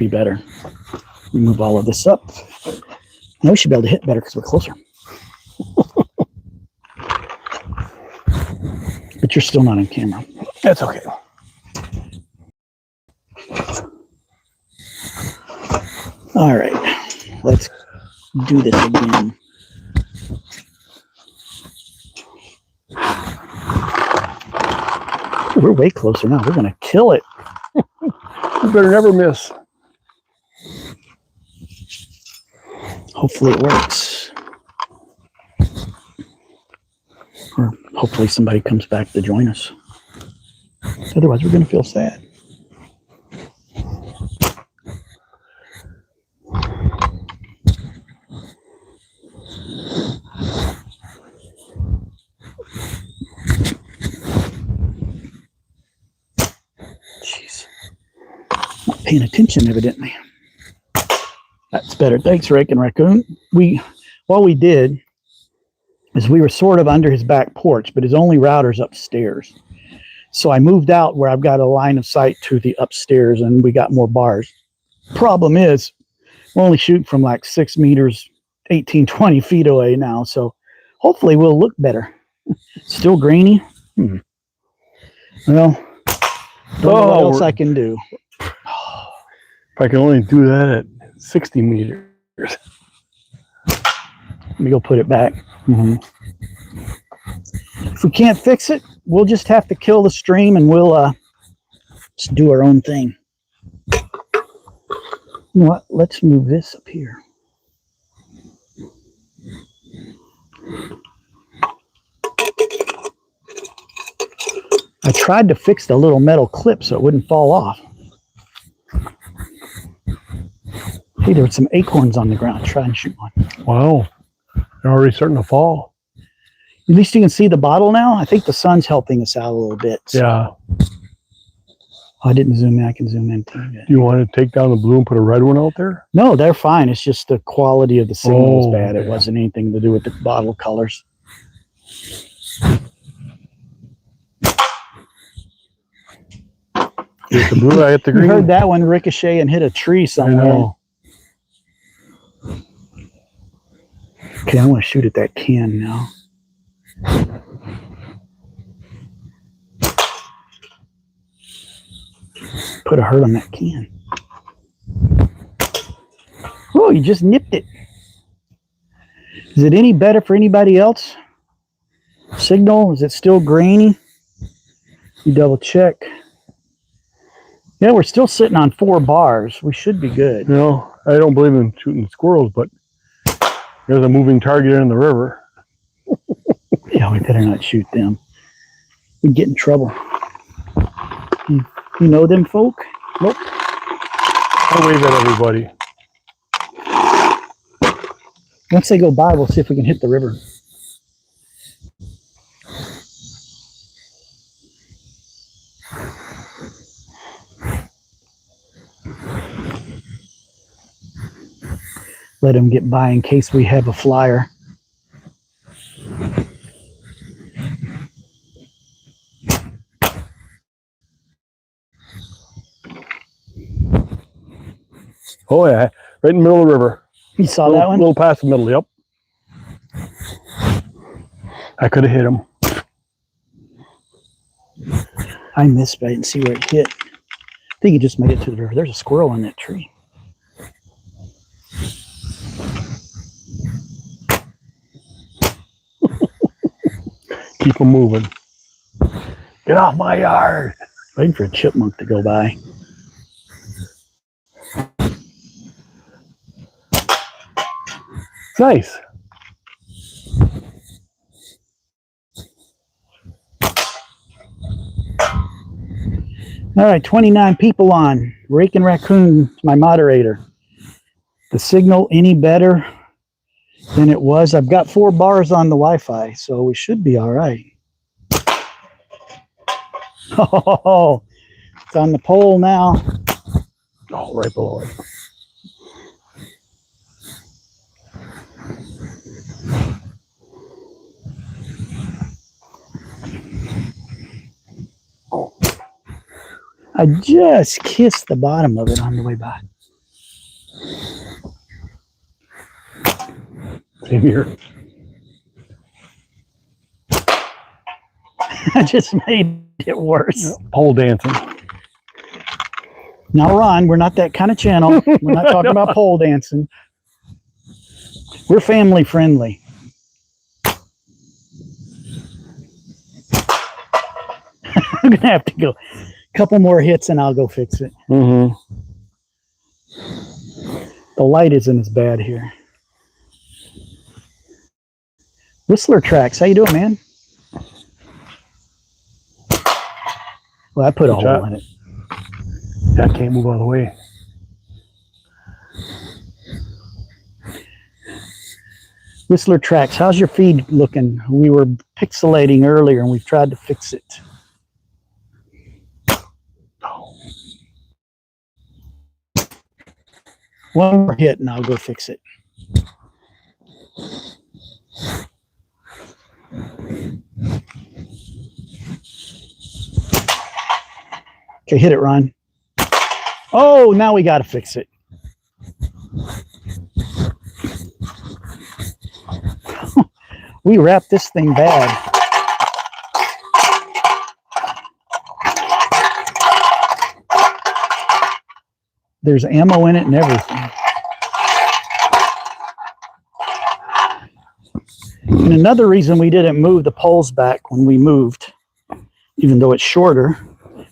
be better. We move all of this up. Now we should be able to hit better because we're closer. But you're still not on camera. That's okay. All right, let's do this again. We're way closer now. We're gonna kill it. You better never miss. Hopefully it works. Or hopefully somebody comes back to join us. Otherwise, we're gonna feel sad. Jeez. Not paying attention, evidently. That's better. Thanks, Rick and Raccoon. What we did is we were sort of under his back porch, but his only router's upstairs. So I moved out where I've got a line of sight to the upstairs, and we got more bars. Problem is, we're only shooting from like 6 meters, 18, 20 feet away now. So hopefully we'll look better. Still grainy. Well, don't know what else I can do. If I can only do that at 60 meters. Let me go put it back. If we can't fix it, we'll just have to kill the stream and we'll just do our own thing. You know what? Let's move this up here. I tried to fix the little metal clip so it wouldn't fall off. Hey, there were some acorns on the ground. Try and shoot one. Wow. They're already starting to fall. At least you can see the bottle now. I think the sun's helping us out a little bit. So. Yeah. I didn't zoom in. I can zoom in too. Do you want to take down the blue and put a red one out there? No, they're fine. It's just the quality of the signal was bad. Okay. It wasn't anything to do with the bottle colors. Hit the blue, I hit the You green. heard that one ricochet and hit a tree I somewhere. know. Okay, I want to shoot at that can now. Put a hurt on that can. Oh, you just nipped it. Is it any better for anybody else? Signal, is it still grainy? You double check. Yeah, we're still sitting on 4 bars. We should be good. You know, I don't believe in shooting squirrels, but there's a moving target in the river. Yeah, we better not shoot them. We'd get in trouble. You know them folk? Nope. I wave at everybody. Once they go by, we'll see if we can hit the river. Let them get by in case we have a flyer. Oh yeah, right in the middle of the river. You saw that one? A little past the middle, yep. I could have hit him. I missed, but I didn't see where it hit. I think it just made it to the river. There's a squirrel in that tree. Keep them moving. Get off my yard. Waiting for a chipmunk to go by. Nice. All right, 29 people on. Rake and Raccoon, my moderator. The signal any better than it was? I've got 4 bars on the Wi-Fi, so we should be all right. Oh, it's on the pole now. Oh, right below it. I just kissed the bottom of it on the way by. Same here. I just made it worse. Pole dancing. Now, Ron, we're not that kind of channel. We're not talking about pole dancing. We're family friendly. I'm gonna have to go a couple more hits and I'll go fix it. Mm-hmm. The light isn't as bad here. Whistler Tracks, how you doing, man? Well, I put a hole in it. I can't move out of the way. Whistler Tracks, how's your feed looking? We were pixelating earlier and we've tried to fix it. One more hit and I'll go fix it. Okay, hit it, Ron. Oh, now we got to fix it. We wrapped this thing bad. There's ammo in it and everything. And another reason we didn't move the poles back when we moved, even though it's shorter,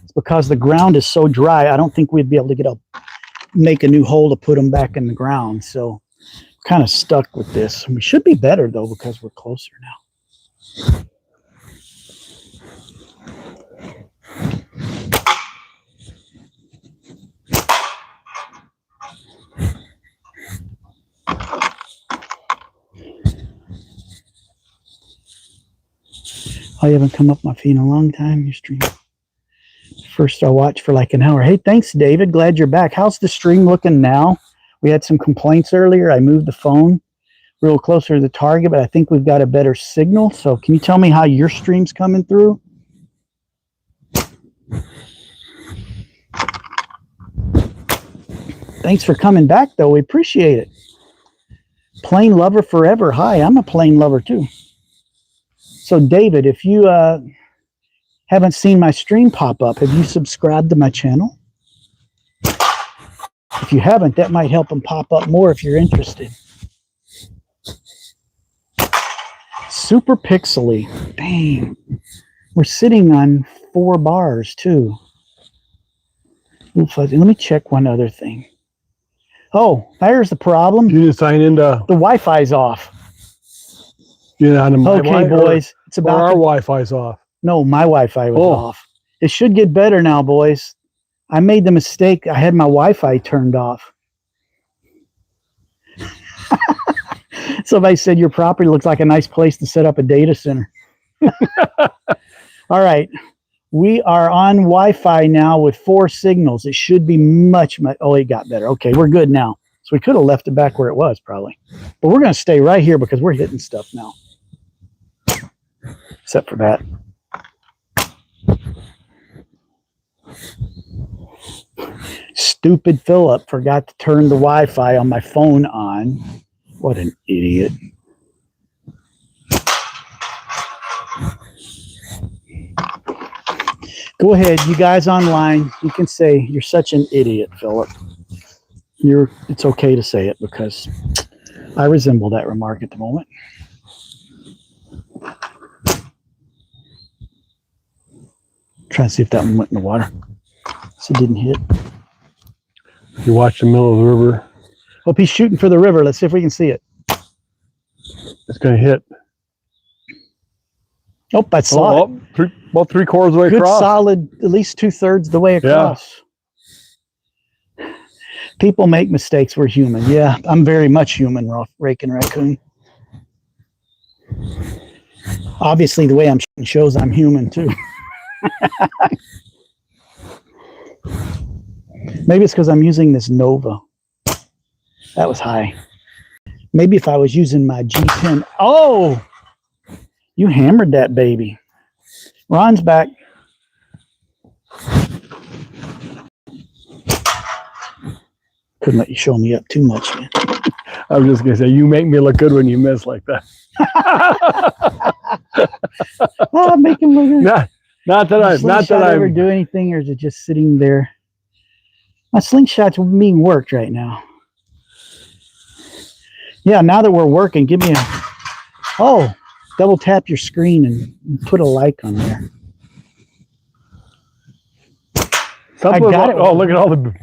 is because the ground is so dry. I don't think we'd be able to make a new hole to put them back in the ground. So kind of stuck with this. We should be better though because we're closer now. I haven't come up my feed in a long time. Your stream. First I watched for like an hour. Hey, thanks, David. Glad you're back. How's the stream looking now? We had some complaints earlier. I moved the phone real closer to the target, but I think we've got a better signal. So can you tell me how your stream's coming through? Thanks for coming back, though. We appreciate it. Plane lover forever. Hi, I'm a plane lover, too. So, David, if you haven't seen my stream pop up, have you subscribed to my channel? If you haven't, that might help them pop up more if you're interested. Super pixely. Dang. We're sitting on 4 bars, too. Ooh, fuzzy. Let me check one other thing. Oh, there's the problem. You didn't sign into The Wi-Fi's off. You're on my Okay, boys. It's about our Wi-Fi's off. No, my Wi-Fi was off. It should get better now, boys. I made the mistake. I had my Wi-Fi turned off. Somebody said your property looks like a nice place to set up a data center. All right. We are on Wi-Fi now with 4 signals. It should be much. Oh, it got better. Okay, we're good now. So we could have left it back where it was probably. But we're going to stay right here because we're hitting stuff now. Except for that. Stupid Philip forgot to turn the Wi-Fi on my phone on. What an idiot. Go ahead, you guys online, you can say you're such an idiot, Philip. It's okay to say it because I resemble that remark at the moment. Trying to see if that one went in the water. So it didn't hit. You watch the middle of the river. Hope he's shooting for the river. Let's see if we can see it. It's going to hit. Oh, I saw it. About 3/4 of the way Good across. Solid, at least 2/3 the way across. Yeah. People make mistakes. We're human. Yeah, I'm very much human, Raking Raccoon. Obviously, the way I'm shooting shows I'm human, too. Maybe it's because I'm using this Nova. That was high. Maybe if I was using my G10. Oh! You hammered that baby. Ron's back. Couldn't let you show me up too much, man. I was just gonna say, you make me look good when you miss like that. Oh, make him look good. Not that I ever do anything, or is it just sitting there? My slingshot's being worked right now. Yeah, now that we're working, give me a double tap your screen and put a like on there. I got it. Oh, look at all the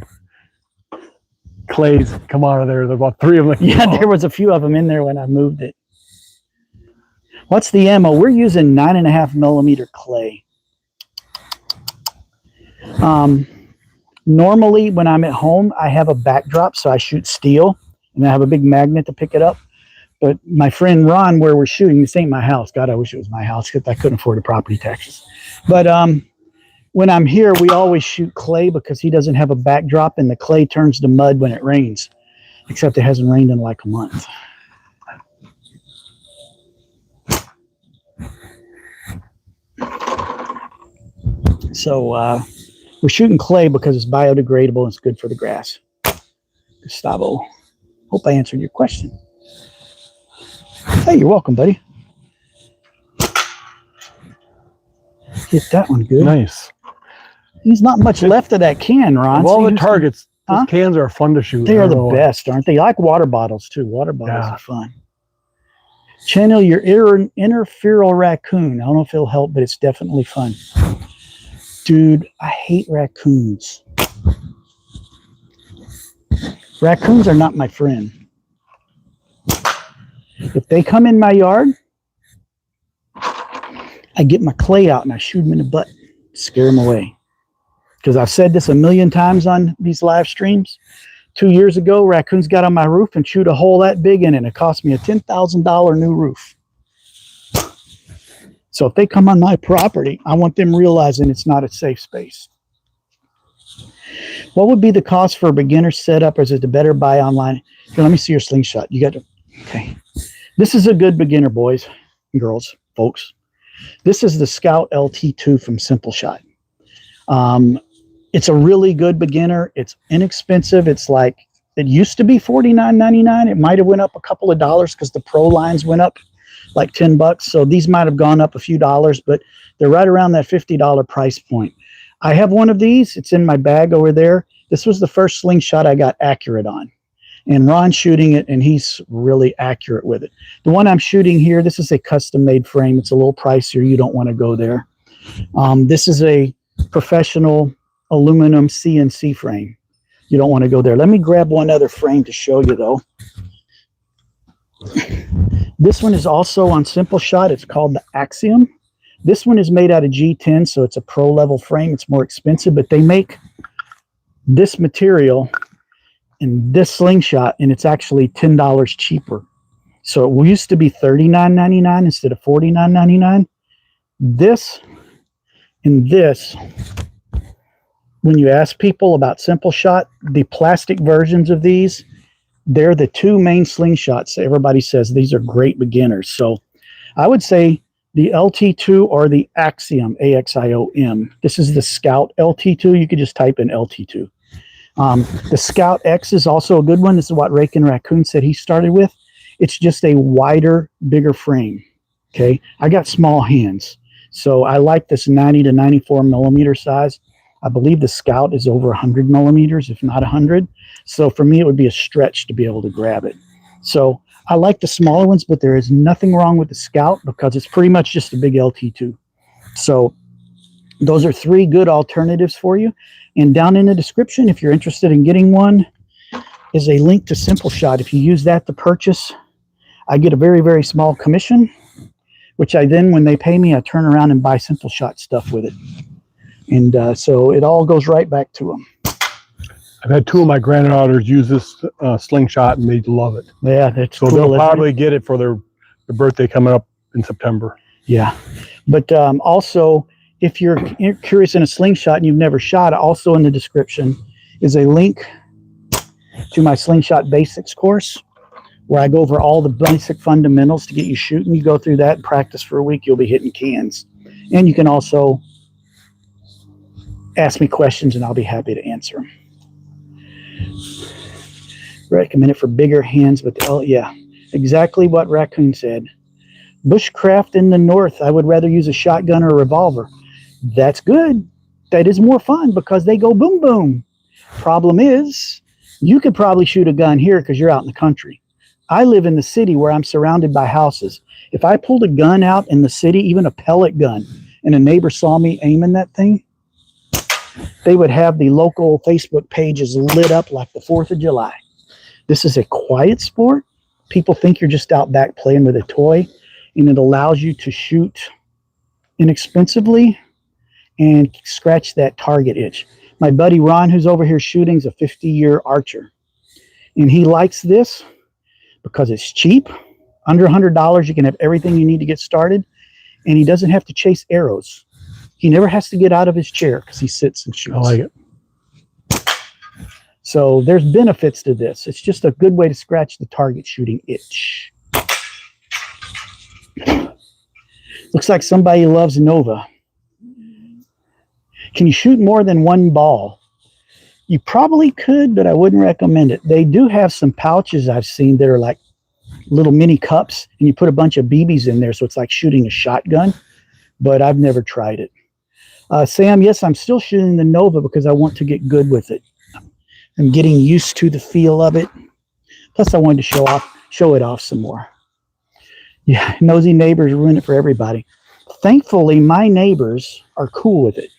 clays come out of there. There's about 3 of them. Yeah, there was a few of them in there when I moved it. What's the ammo? We're using 9.5 millimeter clay. Normally, when I'm at home, I have a backdrop, so I shoot steel, and I have a big magnet to pick it up. But my friend Ron, where we're shooting, this ain't my house. God, I wish it was my house because I couldn't afford the property taxes. But when I'm here, we always shoot clay because he doesn't have a backdrop, and the clay turns to mud when it rains, except it hasn't rained in like a month. So we're shooting clay because it's biodegradable and it's good for the grass. Gustavo, hope I answered your question. Hey, you're welcome, buddy. Hit that one good. Nice. There's not much left of that can, Ron. Of all the targets, those cans are fun to shoot. They are the best, aren't they? I like water bottles, too. Water bottles are fun. Channel your inner feral raccoon. I don't know if it'll help, but it's definitely fun. Dude, I hate raccoons. Raccoons are not my friend. If they come in my yard, I get my clay out and I shoot them in the butt, scare them away. Because I've said this a million times on these live streams. 2 years ago, raccoons got on my roof and chewed a hole that big in it. And it cost me a $10,000 new roof. So if they come on my property, I want them realizing it's not a safe space. What would be the cost for a beginner setup, or is it the better buy online? Here, let me see your slingshot. You got to, okay. This is a good beginner, boys and girls, folks. This is the Scout LT2 from Simpleshot. It's a really good beginner. It's inexpensive. It's like, it used to be $49.99. It might have went up a couple of dollars because the pro lines went up like $10. So these might have gone up a few dollars, but they're right around that $50 price point. I have one of these. It's in my bag over there. This was the first slingshot I got accurate on. And Ron's shooting it, and he's really accurate with it. The one I'm shooting here, this is a custom-made frame. It's a little pricier. You don't want to go there. This is a professional aluminum CNC frame. You don't want to go there. Let me grab one other frame to show you, though. This one is also on Simpleshot. It's called the Axiom. This one is made out of G10, so it's a pro-level frame. It's more expensive, but they make this material in this slingshot, and it's actually $10 cheaper. So it used to be $39.99 instead of $49.99. This and this, when you ask people about Simpleshot, the plastic versions of these, they're the two main slingshots. Everybody says these are great beginners. So I would say the LT2 or the Axiom, AXIOM. This is the Scout LT2. You could just type in LT2. The Scout X is also a good one. This is what Rake and Raccoon said he started with. It's just a wider, bigger frame. Okay, I got small hands, so I like this 90 to 94 millimeter size. I believe the Scout is over 100 millimeters, if not 100. So for me, it would be a stretch to be able to grab it. So I like the smaller ones, but there is nothing wrong with the Scout because it's pretty much just a big LT2. So those are 3 good alternatives for you. And down in the description, if you're interested in getting one, is a link to Simpleshot. If you use that to purchase, I get a very, very small commission, which I then, when they pay me, I turn around and buy Simpleshot stuff with it. And so it all goes right back to them. I've had 2 of my granddaughters use this slingshot, and they love it. Yeah, that's so cool, they'll probably get it for their birthday coming up in September. Yeah, but also, if you're curious in a slingshot and you've never shot, also in the description is a link to my Slingshot Basics course, where I go over all the basic fundamentals to get you shooting. You go through that and practice for a week, you'll be hitting cans. And you can also ask me questions, and I'll be happy to answer them. Recommend it for bigger hands, but oh yeah, exactly what Raccoon said. Bushcraft in the north, I would rather use a shotgun or a revolver. That's good. That is more fun because they go boom boom. Problem is, you could probably shoot a gun here because you're out in the country. I live in the city where I'm surrounded by houses. If I pulled a gun out in the city, even a pellet gun, and a neighbor saw me aiming that thing, they would have the local Facebook pages lit up like the 4th of July. This is a quiet sport. People think you're just out back playing with a toy, and it allows you to shoot inexpensively and scratch that target itch. My buddy Ron, who's over here shooting, is a 50-year archer, and he likes this because it's cheap. Under $100, you can have everything you need to get started, and he doesn't have to chase arrows. He never has to get out of his chair because he sits and shoots. I like it. So there's benefits to this. It's just a good way to scratch the target shooting itch. Looks like somebody loves Nova. Can you shoot more than one ball? You probably could, but I wouldn't recommend it. They do have some pouches I've seen that are like little mini cups, and you put a bunch of BBs in there, so it's like shooting a shotgun, but I've never tried it. Sam, yes, I'm still shooting the Nova because I want to get good with it. I'm getting used to the feel of it. Plus, I wanted to show it off some more. Yeah, nosy neighbors ruin it for everybody. Thankfully, my neighbors are cool with it.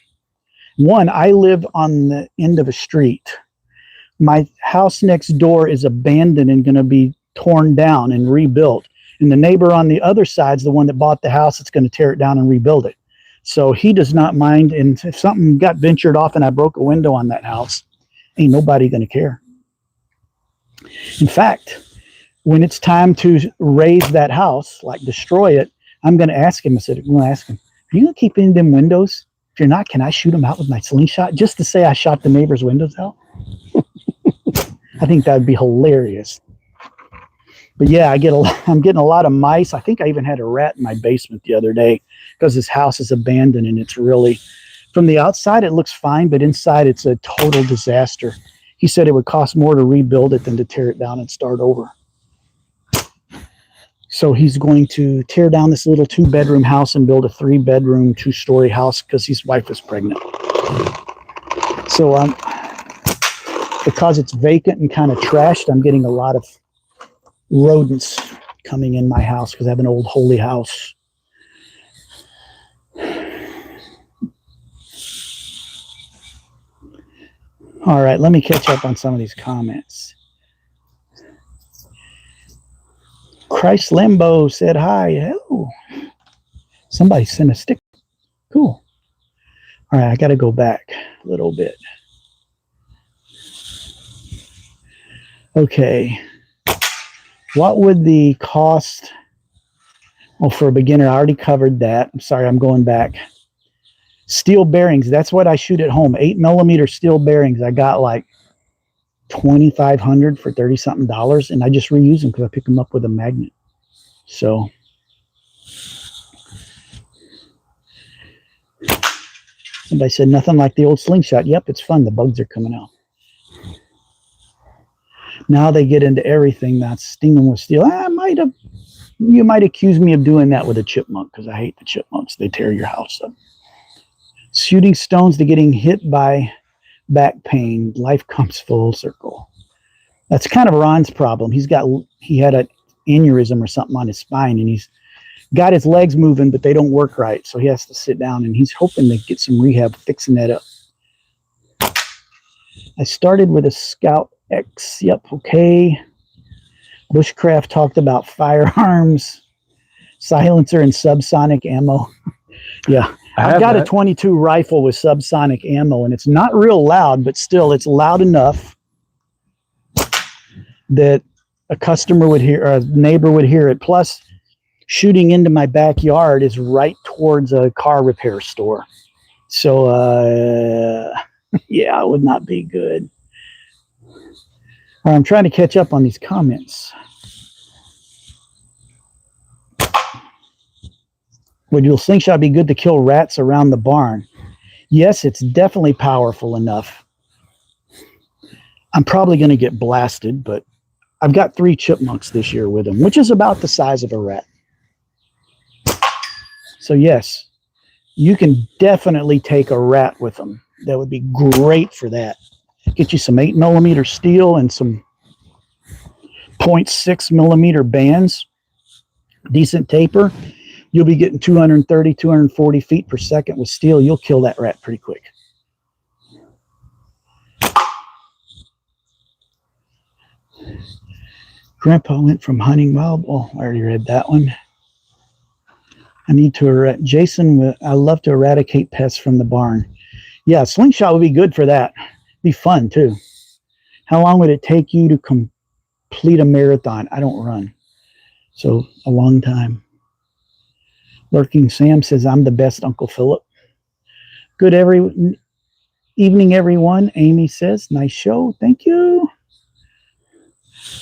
One, I live on the end of a street. My house next door is abandoned and going to be torn down and rebuilt. And the neighbor on the other side is the one that bought the house that's going to tear it down and rebuild it. So he does not mind. And if something got ventured off and I broke a window on that house, ain't nobody going to care. In fact, when it's time to raise that house, like destroy it, I'm going to ask him. I said, I'm going to ask him, are you going to keep any of them windows? If you're not, can I shoot them out with my slingshot just to say I shot the neighbor's windows out? I think that would be hilarious. But yeah, I'm getting a lot of mice. I think I even had a rat in my basement the other day because this house is abandoned, and it's really, from the outside it looks fine, but inside it's a total disaster. He said it would cost more to rebuild it than to tear it down and start over. So he's going to tear down this little 2-bedroom house and build a 3-bedroom, 2-story house because his wife is pregnant. So because it's vacant and kind of trashed, I'm getting a lot of rodents coming in my house because I have an old holy house. All right, let me catch up on some of these comments. Christ Limbo said hi. Hello. Somebody sent a sticker. Cool. All right, I got to go back a little bit. Okay. What would the cost? Oh, for a beginner, I already covered that. I'm sorry, I'm going back. Steel bearings, that's what I shoot at home. 8mm steel bearings. I got like $2,500 for $30-something, and I just reuse them because I pick them up with a magnet. So somebody said nothing like the old slingshot. Yep, it's fun. The bugs are coming out. Now they get into everything that's stinging with steel. You might accuse me of doing that with a chipmunk because I hate the chipmunks. They tear your house up. Shooting stones to getting hit by back pain. Life comes full circle. That's kind of Ron's problem. He had an aneurysm or something on his spine, and he's got his legs moving, but they don't work right. So he has to sit down, and he's hoping to get some rehab fixing that up. I started with a Scout X. Yep, okay. Bushcraft talked about firearms, silencer, and subsonic ammo. Yeah. I've got a .22 rifle with subsonic ammo, and it's not real loud, but still it's loud enough that a customer would hear, or a neighbor would hear it. Plus, shooting into my backyard is right towards a car repair store. So, yeah, it would not be good. I'm trying to catch up on these comments. Would your slingshot be good to kill rats around the barn? Yes, it's definitely powerful enough. I'm probably going to get blasted, but I've got 3 chipmunks this year with them, which is about the size of a rat. So yes, you can definitely take a rat with them. That would be great for that. Get you some 8mm steel and some 0.6mm bands, decent taper. You'll be getting 230, 240 feet per second with steel. You'll kill that rat pretty quick. Grandpa went from hunting wild. Oh, I already read that one. I need to, Jason, I love to eradicate pests from the barn. Yeah, slingshot would be good for that. Be fun too. How long would it take you to complete a marathon? I don't run. So a long time. Lurking Sam says, I'm the best, Uncle Philip. Good evening, everyone. Amy says, nice show. Thank you.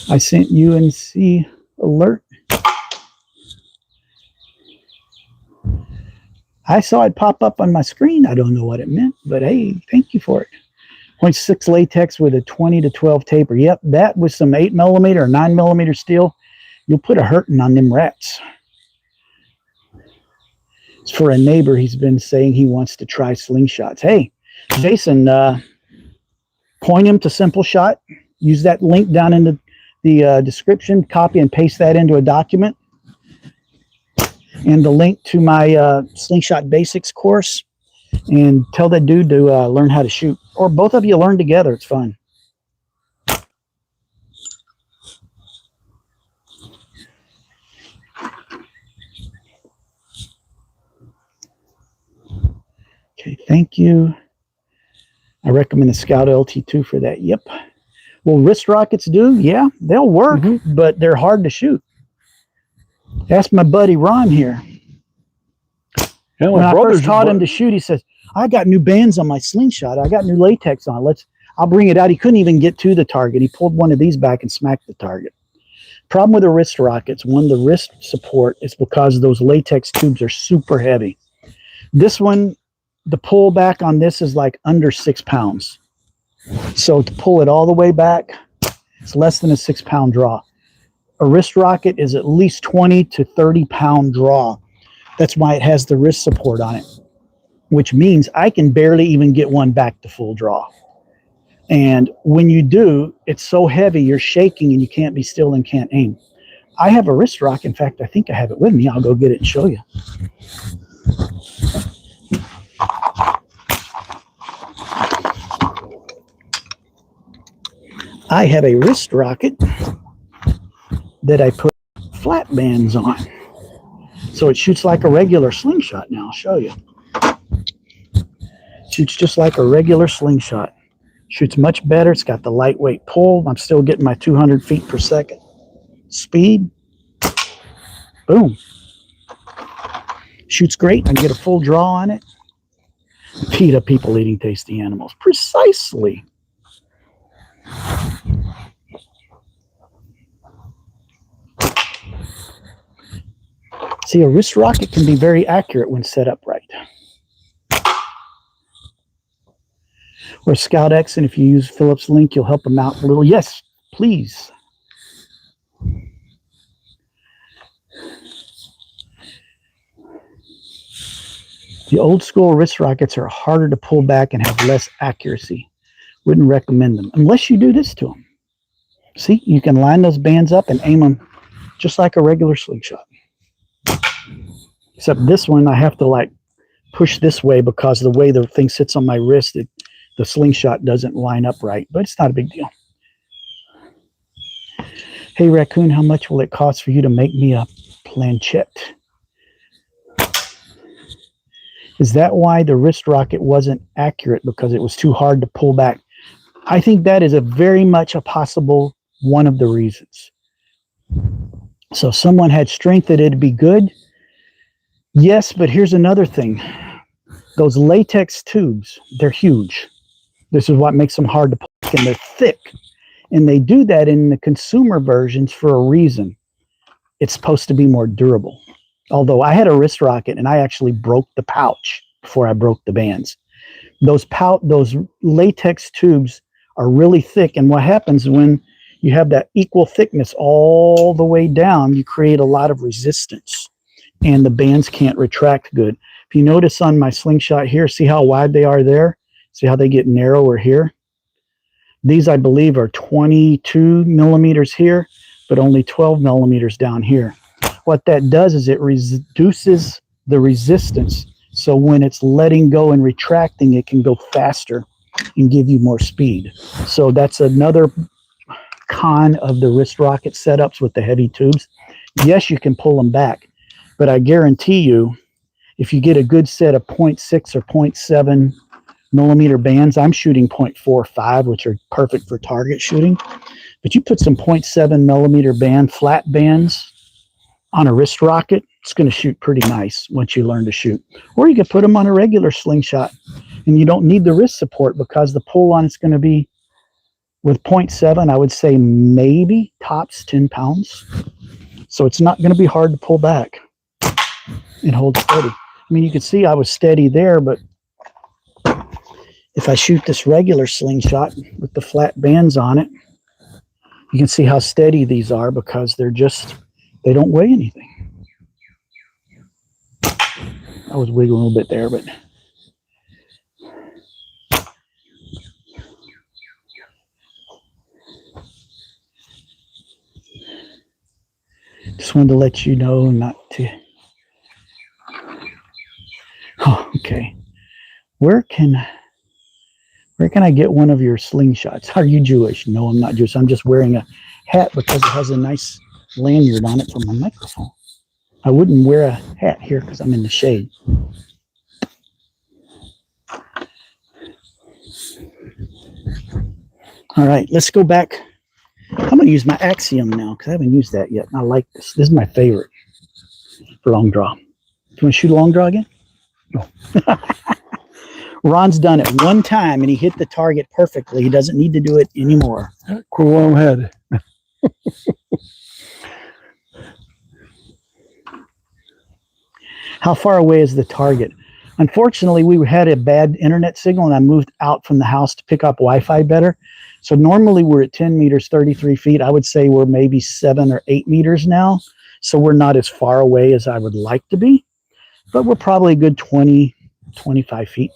I sent UNC alert. I saw it pop up on my screen. I don't know what it meant, but hey, thank you for it. 0.6 latex with a 20 to 12 taper. Yep, that with some 8mm or 9mm steel, you'll put a hurting on them rats. It's for a neighbor. He's been saying he wants to try slingshots. Hey, Jason, point him to Simpleshot. Use that link down in the description. Copy and paste that into a document. And the link to my Slingshot Basics course. And tell that dude to learn how to shoot. Or both of you learn together. It's fun. Okay, thank you. I recommend the Scout LT2 for that. Yep. Will wrist rockets do? Yeah, they'll work, but they're hard to shoot. Ask my buddy Ron here. Yeah, when I first taught him to shoot, he says, I got new bands on my slingshot. I got new latex on. I'll bring it out. He couldn't even get to the target. He pulled one of these back and smacked the target. Problem with the wrist rockets, one, the wrist support is because those latex tubes are super heavy. This one, the pull back on this is like under 6 pounds. So to pull it all the way back, it's less than a 6-pound draw. A wrist rocket is at least 20 to 30-pound draw. That's why it has the wrist support on it, which means I can barely even get one back to full draw. And when you do, it's so heavy, you're shaking and you can't be still and can't aim. I have a wrist rock. In fact, I think I have it with me. I'll go get it and show you. I have a wrist rocket that I put flat bands on. So it shoots like a regular slingshot now. I'll show you. Shoots just like a regular slingshot. Shoots much better. It's got the lightweight pull. I'm still getting my 200 feet per second speed. Boom. Shoots great. I can get a full draw on it. PETA, people eating tasty animals. Precisely. See, a wrist rocket can be very accurate when set up right. Or Scout X, and if you use Philip's link, you'll help them out a little. Yes, please. The old school wrist rockets are harder to pull back and have less accuracy. Wouldn't recommend them unless you do this to them. See, you can line those bands up and aim them just like a regular slingshot. Except this one, I have to like push this way because the way the thing sits on my wrist, the slingshot doesn't line up right, but it's not a big deal. Hey, Raccoon, how much will it cost for you to make me a planchette? Is that why the wrist rocket wasn't accurate, because it was too hard to pull back? I think that is a very much a possible one of the reasons. So if someone had strength that it'd be good. Yes, but here's another thing. Those latex tubes, they're huge. This is what makes them hard to pull back, and they're thick. And they do that in the consumer versions for a reason. It's supposed to be more durable. Although I had a wrist rocket and I actually broke the pouch before I broke the bands. Those latex tubes are really thick, and what happens when you have that equal thickness all the way down, you create a lot of resistance and the bands can't retract good. If you notice on my slingshot here, see how wide they are there? See how they get narrower here? These, I believe, are 22 millimeters here, but only 12 millimeters down here. What that does is it reduces the resistance. So when it's letting go and retracting, it can go faster and give you more speed. So that's another con of the wrist rocket setups with the heavy tubes. Yes, you can pull them back, but I guarantee you, if you get a good set of 0.6 or 0.7 millimeter bands, I'm shooting 0.45, which are perfect for target shooting. But you put some 0.7 millimeter band, flat bands on a wrist rocket, it's going to shoot pretty nice once you learn to shoot. Or you could put them on a regular slingshot and you don't need the wrist support because the pull on it's going to be with 0.7, I would say maybe tops 10 pounds. So it's not going to be hard to pull back and hold steady. I mean, you can see I was steady there, but if I shoot this regular slingshot with the flat bands on it, you can see how steady these are because they don't weigh anything. I was wiggling a little bit there, but just wanted to let you know not to. Oh, okay. Where can I get one of your slingshots? Are you Jewish? No, I'm not Jewish. I'm just wearing a hat because it has a nice lanyard on it for my microphone. I wouldn't wear a hat here because I'm in the shade. All right, let's go back. I'm going to use my Axiom now because I haven't used that yet. I like this. This is my favorite for long draw. Do you want to shoot a long draw again? No. Ron's done it one time and he hit the target perfectly. He doesn't need to do it anymore. Cool head. How far away is the target? Unfortunately, we had a bad internet signal and I moved out from the house to pick up Wi-Fi better. So normally we're at 10 meters, 33 feet. I would say we're maybe 7 or 8 meters now. So we're not as far away as I would like to be, but we're probably a good 20, 25 feet.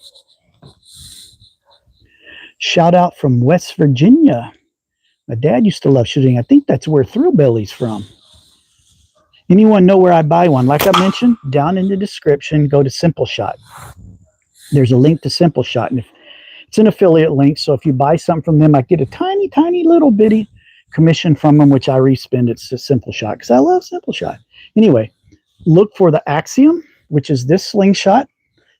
Shout out from West Virginia. My dad used to love shooting. I think that's where Thrillbelly's from. Anyone know where I buy one? Like I mentioned, down in the description, go to Simpleshot. There's a link to Simpleshot, and it's an affiliate link, so if you buy something from them, I get a tiny, tiny little bitty commission from them, which I respend it to Simpleshot, because I love Simpleshot. Anyway, look for the Axiom, which is this slingshot.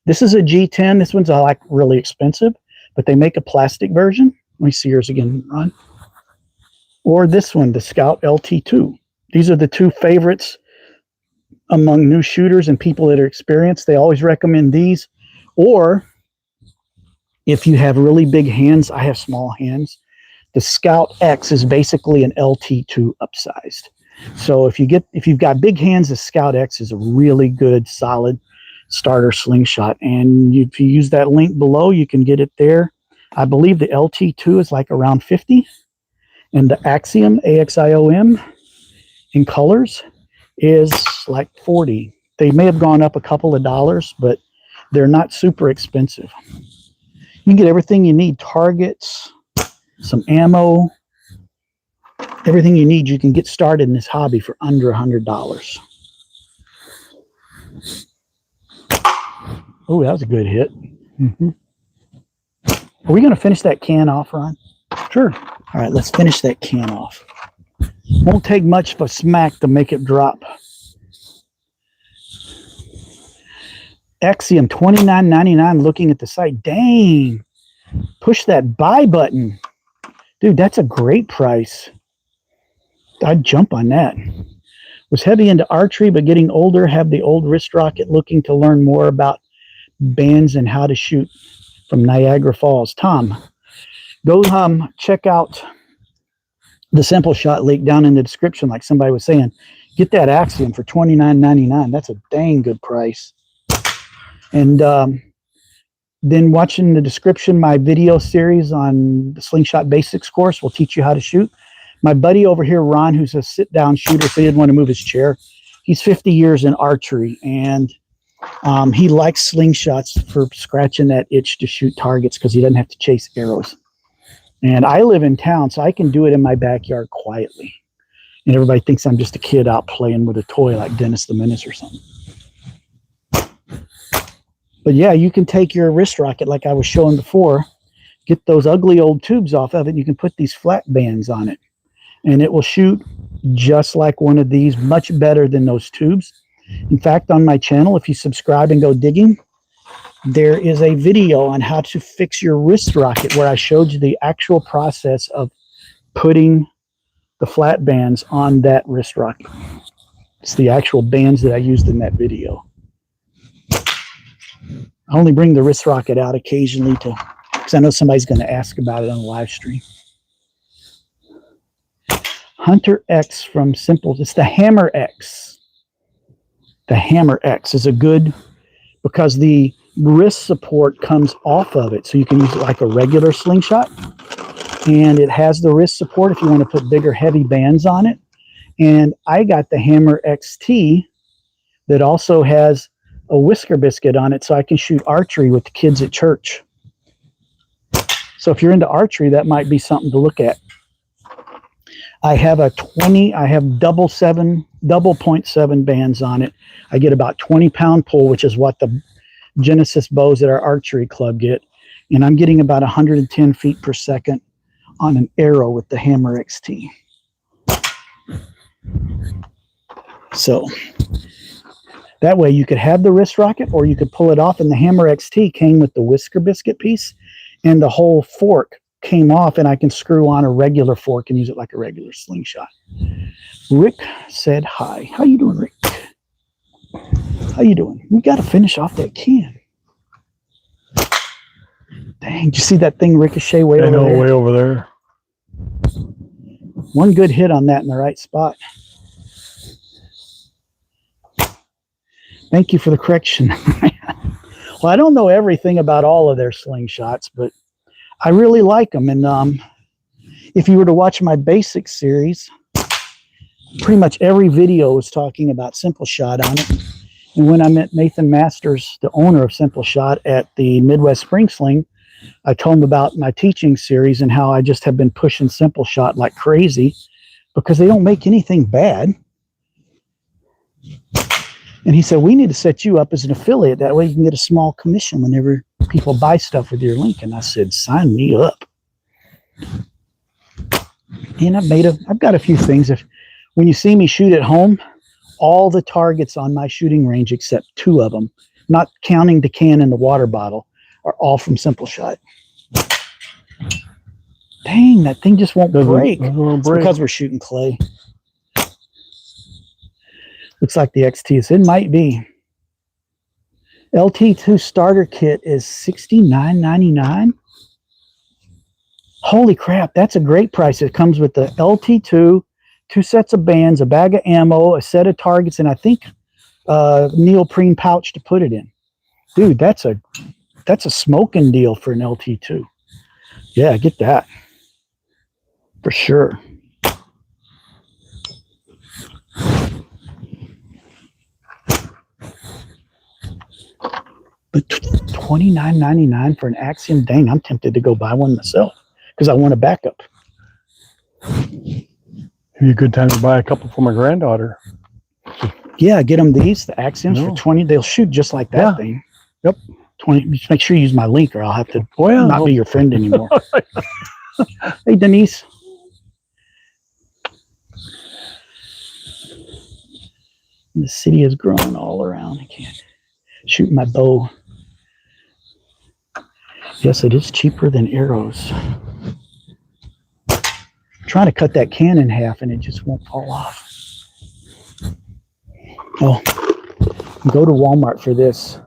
This is a G10. This one's like really expensive, but they make a plastic version. Let me see yours again, Ron. Or this one, the Scout LT2. These are the two favorites among new shooters and people that are experienced. They always recommend these. Or if you have really big hands, I have small hands. The Scout X is basically an LT2 upsized. So if you've got big hands, the Scout X is a really good, solid starter slingshot. And if you use that link below, you can get it there. I believe the LT2 is like around 50. And the Axiom, AXIOM, in colors is like 40. They may have gone up a couple of dollars, but they're not super expensive. You can get everything you need, targets, some ammo, everything you need. You can get started in this hobby for under $100. Oh, that was a good hit. Mm-hmm. Are we going to finish that can off, Ron? Sure. All right, let's finish that can off. Won't take much of a smack to make it drop. Axiom $29.99. Looking at the site, dang! Push that buy button, dude. That's a great price. I'd jump on that. Was heavy into archery, but getting older. Have the old wrist rocket. Looking to learn more about bands and how to shoot from Niagara Falls. Tom, go check out the Simpleshot link down in the description, like somebody was saying. Get that Axiom for $29.99. That's a dang good price. And then watching the description, my video series on the Slingshot Basics course will teach you how to shoot. My buddy over here, Ron, who's a sit-down shooter, so he didn't want to move his chair. He's 50 years in archery, and he likes slingshots for scratching that itch to shoot targets because he doesn't have to chase arrows. And I live in town, so I can do it in my backyard quietly. And everybody thinks I'm just a kid out playing with a toy like Dennis the Menace or something. But yeah, you can take your wrist rocket like I was showing before, get those ugly old tubes off of it, and you can put these flat bands on it. And it will shoot just like one of these, much better than those tubes. In fact, on my channel, if you subscribe and go digging, there is a video on how to fix your wrist rocket where I showed you the actual process of putting the flat bands on that wrist rocket. It's the actual bands that I used in that video. I only bring the wrist rocket out occasionally because I know somebody's going to ask about it on the live stream. Hunter X from Simple. It's the Hammer X. The Hammer X is a good, because the wrist support comes off of it, so you can use it like a regular slingshot. And it has the wrist support if you want to put bigger, heavy bands on it. And I got the Hammer XT that also has a whisker biscuit on it, so I can shoot archery with the kids at church. So if you're into archery, that might be something to look at. I have double 0.7 bands on it. I get about 20-pound pull, which is what the Genesis bows at our archery club get. And I'm getting about 110 feet per second on an arrow with the Hammer XT. So that way you could have the wrist rocket or you could pull it off, and the Hammer XT came with the whisker biscuit piece, and the whole fork came off, and I can screw on a regular fork and use it like a regular slingshot. Rick said hi. How you doing, Rick? How you doing? We got to finish off that can. Dang, did you see that thing ricochet way over there? Way over there. One good hit on that in the right spot. Thank you for the correction. Well, I don't know everything about all of their slingshots, but I really like them. And if you were to watch my basic series, pretty much every video was talking about Simpleshot on it. And when I met Nathan Masters, the owner of Simpleshot, at the Midwest Spring Sling, I told him about my teaching series and how I just have been pushing Simpleshot like crazy because they don't make anything bad. And he said, we need to set you up as an affiliate. That way you can get a small commission whenever people buy stuff with your link. And I said, sign me up. And I've got a few things. When you see me shoot at home, all the targets on my shooting range, except 2 of them, not counting the can and the water bottle, are all from Simpleshot. Dang, that thing just won't break. It's because we're shooting clay. Looks like the XT. It might be. LT2 starter kit is $69.99. Holy crap, that's a great price. It comes with the LT2, 2 sets of bands, a bag of ammo, a set of targets, and I think a neoprene pouch to put it in. Dude, that's a smoking deal for an LT2. Yeah, get that. For sure. But $29.99 for an Axiom? Dang, I'm tempted to go buy one myself because I want a backup. It'd be a good time to buy a couple for my granddaughter. Yeah, get them these, the Axioms, for 20. They'll shoot just like that thing. Yep. 20. Just make sure you use my link or I'll have to not be your friend anymore. Hey, Denise. The city has grown all around. I can't shoot my bow. Yes, it is cheaper than arrows. I'm trying to cut that can in half and it just won't fall off. Oh, go to Walmart for this.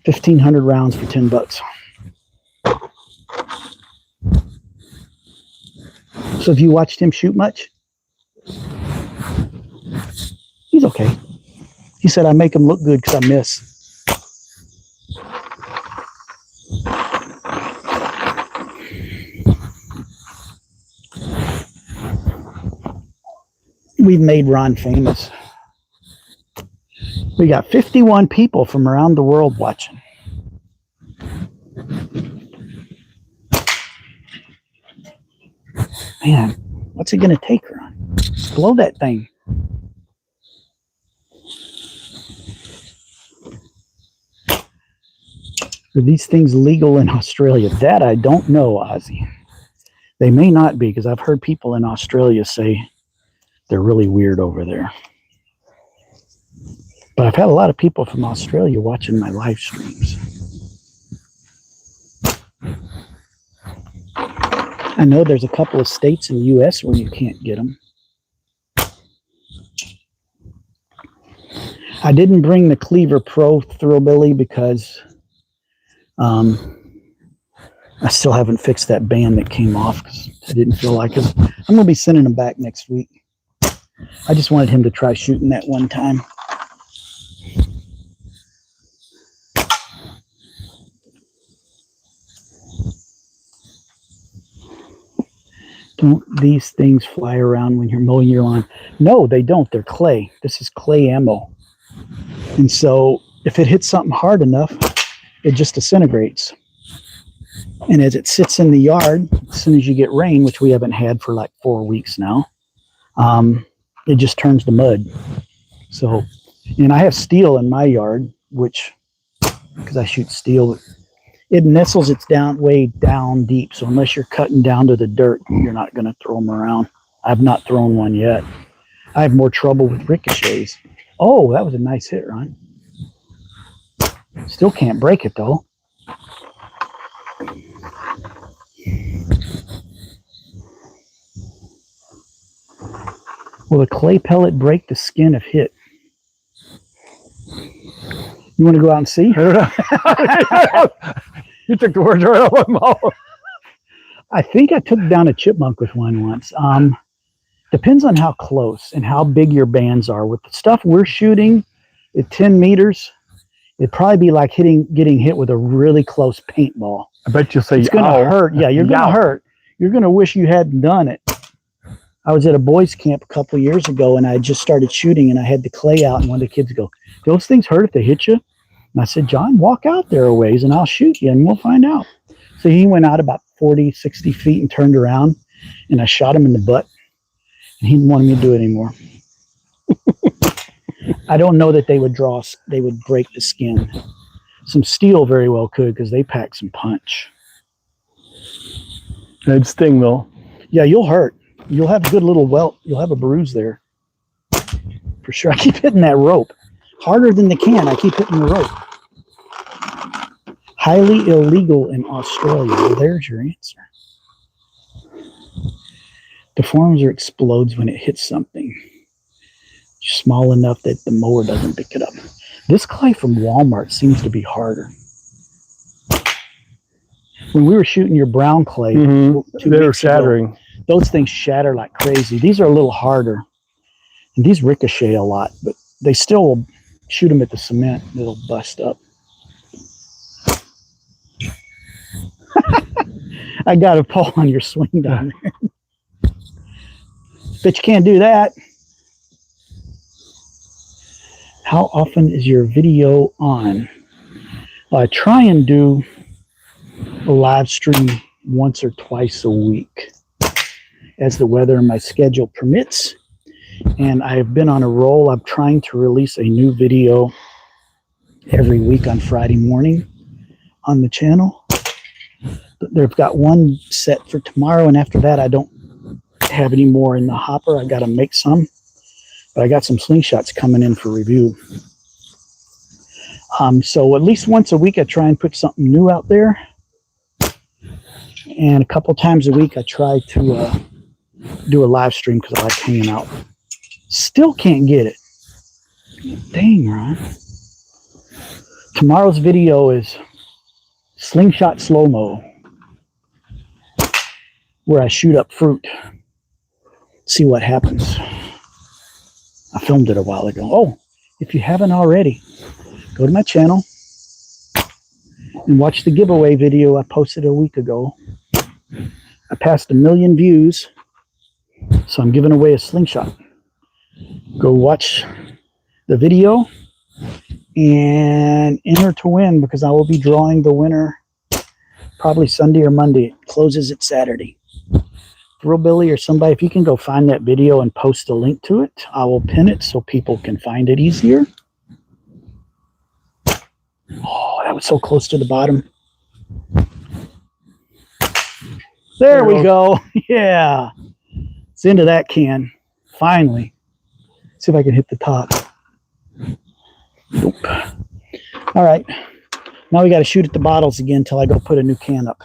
1,500 rounds for $10. So have you watched him shoot much? He's okay. He said I make him look good because I miss. We've made Ron famous. We got 51 people from around the world watching. Man, what's it going to take, Ron? Blow that thing. Are these things legal in Australia? That I don't know, Ozzy. They may not be, because I've heard people in Australia say they're really weird over there. But I've had a lot of people from Australia watching my live streams. I know there's a couple of states in the U.S. where you can't get them. I didn't bring the Cleaver Pro Thrillbilly because I still haven't fixed that band that came off because I didn't feel like it. I'm going to be sending him back next week. I just wanted him to try shooting that one time. Don't these things fly around when you're mowing your lawn? No, they don't. They're clay. This is clay ammo. And so if it hits something hard enough, it just disintegrates. And as it sits in the yard, as soon as you get rain, which we haven't had for like 4 weeks now, it just turns to mud. So, and I have steel in my yard, which, because I shoot steel, it nestles its way down deep. So unless you're cutting down to the dirt, you're not going to throw them around. I've not thrown one yet. I have more trouble with ricochets. Oh, that was a nice hit, Ron. Still can't break it, though. Will a clay pellet break the skin if hit? You want to go out and see? I don't know. You took the words right out of my mouth. I think I took down a chipmunk with one once. Depends on how close and how big your bands are. With the stuff we're shooting at 10 meters, it'd probably be like getting hit with a really close paintball. I bet you'll say it's going to hurt. Yeah, you're going to hurt. You're going to wish you hadn't done it. I was at a boys' camp a couple of years ago, and I just started shooting, and I had the clay out, and one of the kids go, "Those things hurt if they hit you?" And I said, "John, walk out there a ways, and I'll shoot you, and we'll find out." So he went out about 40, 60 feet and turned around, and I shot him in the butt, and he didn't want me to do it anymore. I don't know that they would break the skin. Some steel very well could, because they pack some punch. It'd sting, though. Yeah, you'll hurt. You'll have a good little welt. You'll have a bruise there. For sure. I keep hitting that rope. Harder than the can. I keep hitting the rope. Highly illegal in Australia. Well, there's your answer. Deforms or explodes when it hits something. Small enough that the mower doesn't pick it up. This clay from Walmart seems to be harder. When we were shooting your brown clay, they were shattering. Those things shatter like crazy. These are a little harder. And these ricochet a lot, but they still will shoot them at the cement. It'll bust up. I got a pull on your swing down there. But you can't do that. How often is your video on? I try and do a live stream once or twice a week as the weather and my schedule permits. And I have been on a roll. I'm trying to release a new video every week on Friday morning on the channel. They've got one set for tomorrow, and after that I don't have any more in the hopper. I got to make some, but I got some slingshots coming in for review. So at least once a week I try and put something new out there, and a couple times a week I try to do a live stream because I like hanging out. Still can't get it. Dang, Ron. Tomorrow's video is slingshot slow-mo, where I shoot up fruit. See what happens. I filmed it a while ago. Oh, if you haven't already, go to my channel and watch the giveaway video I posted a week ago. I passed 1 million views, so I'm giving away a slingshot. go watch the video and enter to win, because I will be drawing the winner probably Sunday or Monday. It closes it Saturday. Thrill Billy or somebody, if you can go find that video and post a link to it, I will pin it so people can find it easier. Oh, that was so close to the bottom. There we go. Yeah. It's into that can. Finally. See if I can hit the top. Nope. All right. Now we got to shoot at the bottles again until I go put a new can up.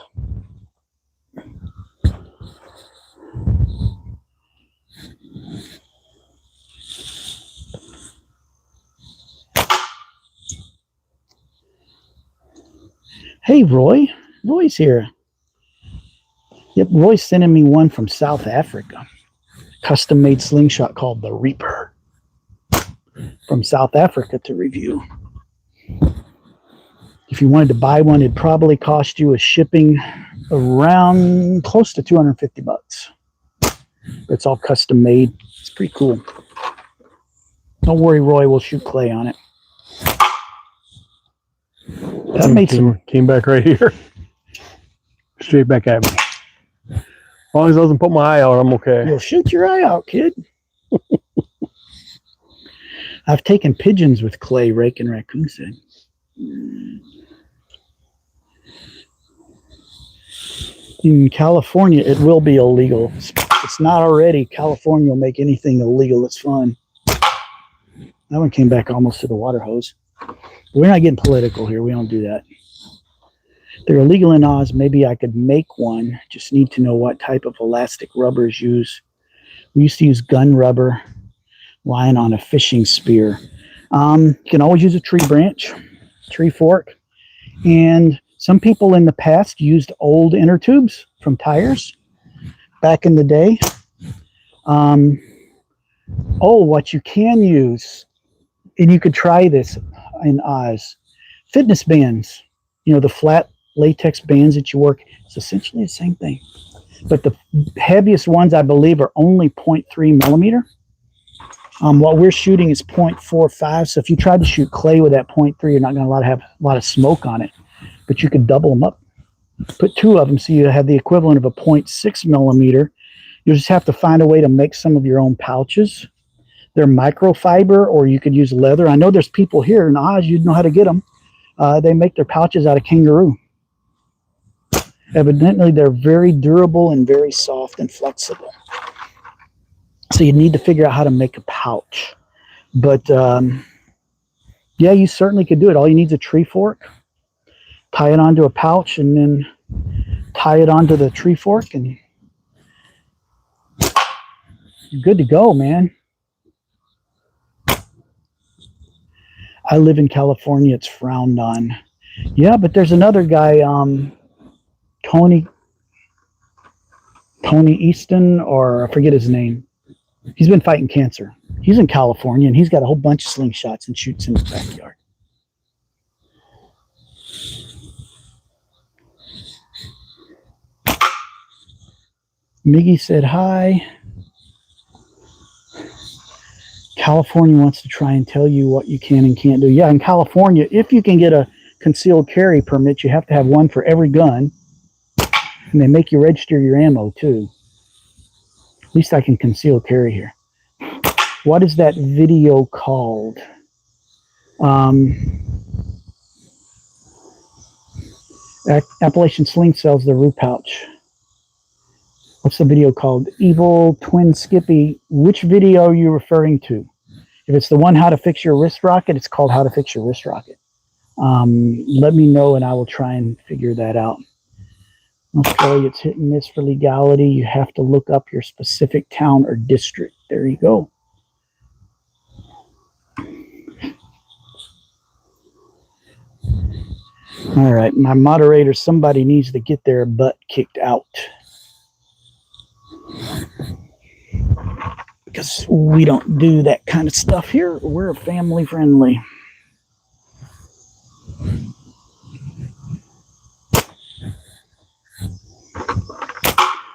Hey, Roy. Roy's here. Yep, Roy's sending me one from South Africa. Custom-made slingshot called the Reaper. From South Africa to review. If you wanted to buy one, it'd probably cost you a shipping around close to 250 bucks. It's all custom made. It's pretty cool. Don't worry, Roy, we'll shoot clay on it. That made some... Came back right here. Straight back at me. As long as it doesn't put my eye out, I'm okay. You'll shoot your eye out, kid. I've taken pigeons with clay, Rake and Raccoon said. In California, it will be illegal. It's not already. California will make anything illegal that's fun. That one came back almost to the water hose. We're not getting political here. We don't do that. They're illegal in Oz. Maybe I could make one. Just need to know what type of elastic rubber is used. We used to use gun rubber lying on a fishing spear. You can always use a tree branch, tree fork. And some people in the past used old inner tubes from tires back in the day. Oh, what you can use, and you could try this in Oz, fitness bands. You know, the flat latex bands that you work, it's essentially the same thing. But the heaviest ones, I believe, are only 0.3 millimeter. What we're shooting is 0.45. So if you tried to shoot clay with that 0.3, you're not going to have a lot of smoke on it. But you could double them up. Put two of them so you have the equivalent of a 0.6 millimeter. You just have to find a way to make some of your own pouches. They're microfiber, or you could use leather. I know there's people here in Oz, you'd know how to get them. They make their pouches out of kangaroo. Evidently, they're very durable and very soft and flexible. So you need to figure out how to make a pouch. But yeah, you certainly could do it. All you need is a tree fork. Tie it onto a pouch and then tie it onto the tree fork, and you're good to go, man. I live in California. It's frowned on. Yeah, but there's another guy, Tony Easton, or I forget his name. He's been fighting cancer. He's in California, and he's got a whole bunch of slingshots and shoots in his backyard. Miggy said hi. California wants to try and tell you what you can and can't do. Yeah, in California, if you can get a concealed carry permit, you have to have one for every gun. And they make you register your ammo, too. At least I can conceal carry here. What is that video called? Appalachian Sling sells the Roo pouch. What's the video called? Evil Twin Skippy. Which video are you referring to? If it's the one how to fix your wrist rocket, it's called how to fix your wrist rocket. Let me know and I will try and figure that out. Australia, it's hit and miss for legality. You have to look up your specific town or district. There you go. All right, my moderator, somebody needs to get their butt kicked out. Because we don't do that kind of stuff here. We're family friendly.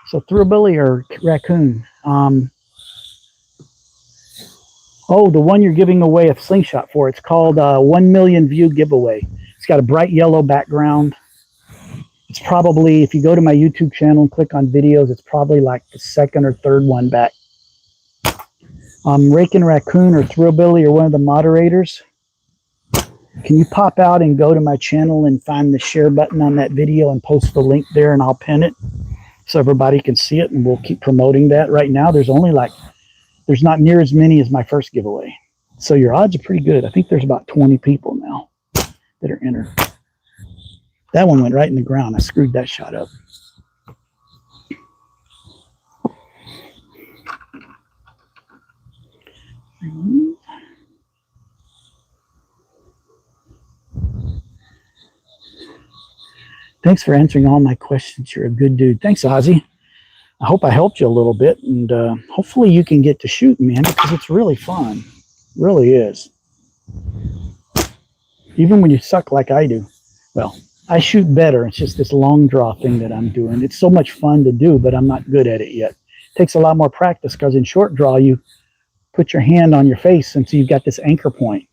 So Thrill Billy or Raccoon? Oh, the one you're giving away a slingshot for. It's called 1 million view giveaway. It's got a bright yellow background. It's probably, if you go to my YouTube channel and click on videos, it's probably like the second or third one back. Rakin Raccoon or Thrillbilly or one of the moderators, can you pop out and go to my channel and find the share button on that video and post the link there, and I'll pin it so everybody can see it, and we'll keep promoting that. Right now, there's not near as many as my first giveaway. So your odds are pretty good. I think there's about 20 people now that are entered. That one went right in the ground. I screwed that shot up. Thanks for answering all my questions. You're a good dude. Thanks, Ozzy. I hope I helped you a little bit, and hopefully you can get to shooting, man, because it's really fun. It really is. Even when you suck like I do. Well, I shoot better. It's just this long draw thing that I'm doing. It's so much fun to do, but I'm not good at it yet. It takes a lot more practice, because in short draw, you put your hand on your face, and so you've got this anchor point.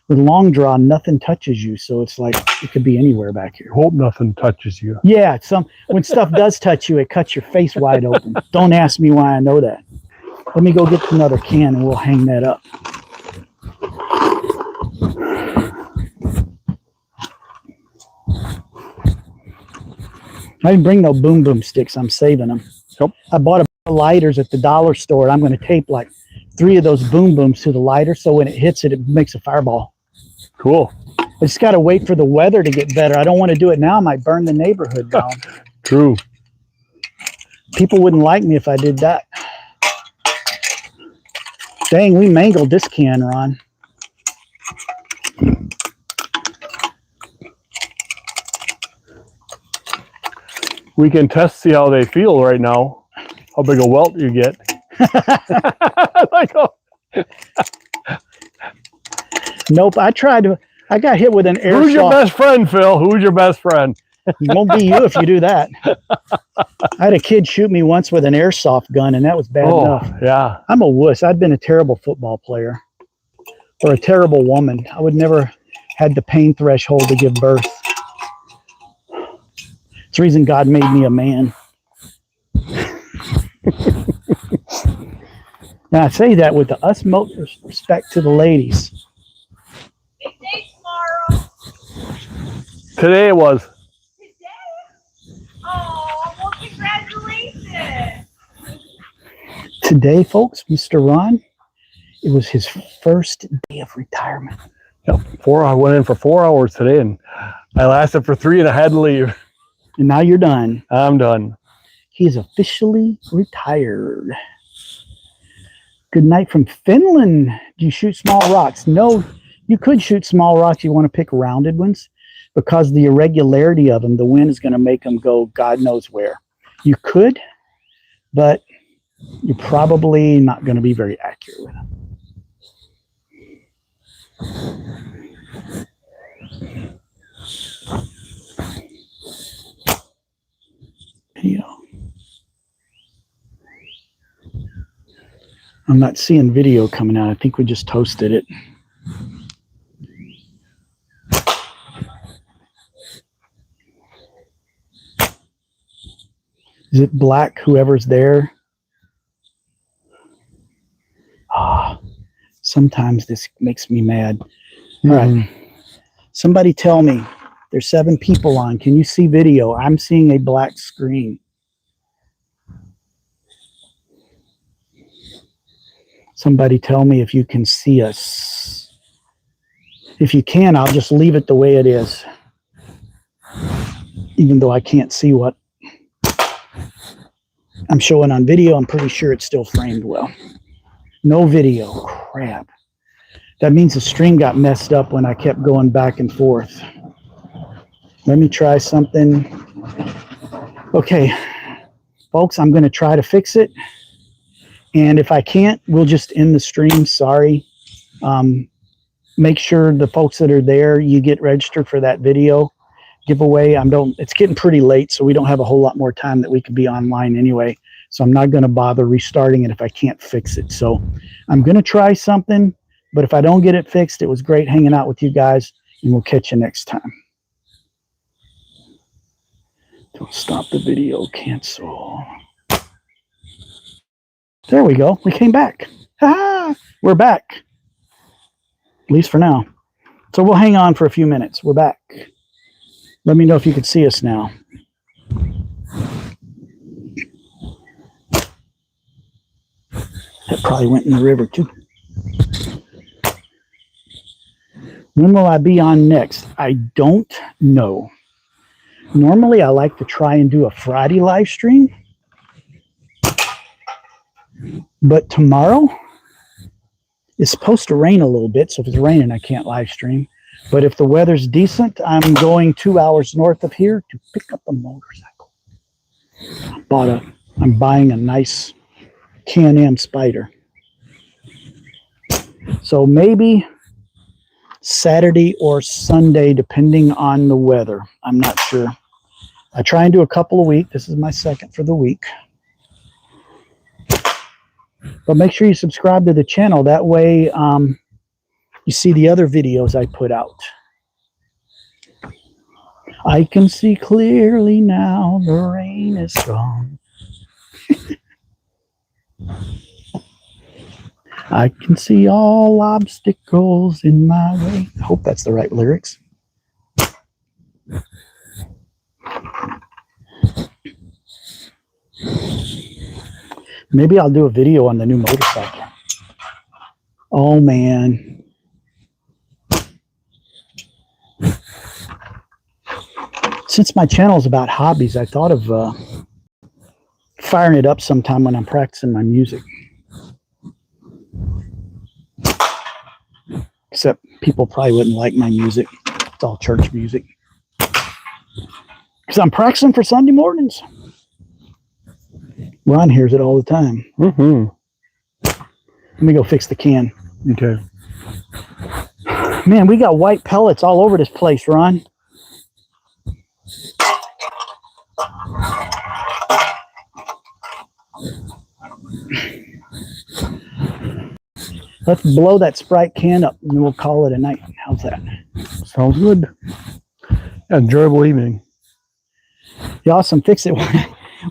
With long draw, nothing touches you, so it's like it could be anywhere back here. Hope nothing touches you. Yeah, when stuff does touch you, it cuts your face wide open. Don't ask me why I know that. Let me go get another can and we'll hang that up. I didn't bring no boom boom sticks. I'm saving them. Yep. I bought a lighters at the dollar store. I'm going to tape like 3 of those boom booms to the lighter, so when it hits it, it makes a fireball. Cool. I just got to wait for the weather to get better. I don't want to do it now. I might burn the neighborhood down. True. People wouldn't like me if I did that. Dang, we mangled this can, Ron. We can see how they feel right now. How big a welt you get. Like, oh. Nope, I got hit with an airsoft. Who's your best friend, Phil? Who's your best friend? It won't be you if you do that. I had a kid shoot me once with an airsoft gun, and that was bad enough. Yeah. I'm a wuss. I've been a terrible football player. Or a terrible woman. I would never had the pain threshold to give birth. It's the reason God made me a man. Now, I say that with the utmost respect to the ladies. Big day tomorrow. Today it was. Today? Oh, well, congratulations. Today, folks, Mr. Ron, it was his first day of retirement. Yep. I went in for 4 hours today, and I lasted for 3 and I had to leave. And now you're done. I'm done. He is officially retired. Good night from Finland. Do you shoot small rocks? No, you could shoot small rocks. You want to pick rounded ones because the irregularity of them, the wind is going to make them go God knows where. You could, but you're probably not going to be very accurate with them. Yeah. I'm not seeing video coming out. I think we just toasted it. Is it black, whoever's there? Sometimes this makes me mad. All right. Somebody tell me. There's 7 people on. Can you see video? I'm seeing a black screen. Somebody tell me if you can see us. If you can, I'll just leave it the way it is. Even though I can't see what I'm showing on video, I'm pretty sure it's still framed well. No video. Crap. That means the stream got messed up when I kept going back and forth. Let me try something. Okay, folks, I'm going to try to fix it. And if I can't, we'll just end the stream. Sorry. Make sure the folks that are there, you get registered for that video giveaway. It's getting pretty late, so we don't have a whole lot more time that we could be online anyway. So I'm not going to bother restarting it if I can't fix it. So I'm going to try something. But if I don't get it fixed, it was great hanging out with you guys, and we'll catch you next time. Don't stop the video, cancel. There we go. We came back. Ha-ha! We're back. At least for now. So we'll hang on for a few minutes. We're back. Let me know if you can see us now. That probably went in the river too. When will I be on next? I don't know. Normally I like to try and do a Friday live stream. But tomorrow it's supposed to rain a little bit. So if it's raining, I can't live stream. But if the weather's decent, I'm going 2 hours north of here to pick up a motorcycle. I'm buying a nice Can-Am Spider. So maybe Saturday or Sunday, depending on the weather. I'm not sure. I try and do a couple a week. This is my second for the week. But make sure you subscribe to the channel. That way you see the other videos I put out. I can see clearly now the rain is gone. I can see all obstacles in my way. I hope that's the right lyrics. Maybe I'll do a video on the new motorcycle. Oh, man. Since my channel is about hobbies, I thought of firing it up sometime when I'm practicing my music. Except people probably wouldn't like my music. It's all church music. Because I'm practicing for Sunday mornings. Ron hears it all the time. Mm-hmm. Let me go fix the can. Okay. Man, we got white pellets all over this place, Ron. Let's blow that Sprite can up and we'll call it a night. How's that? Sounds good. Enjoyable evening. Yeah, awesome. Fix it.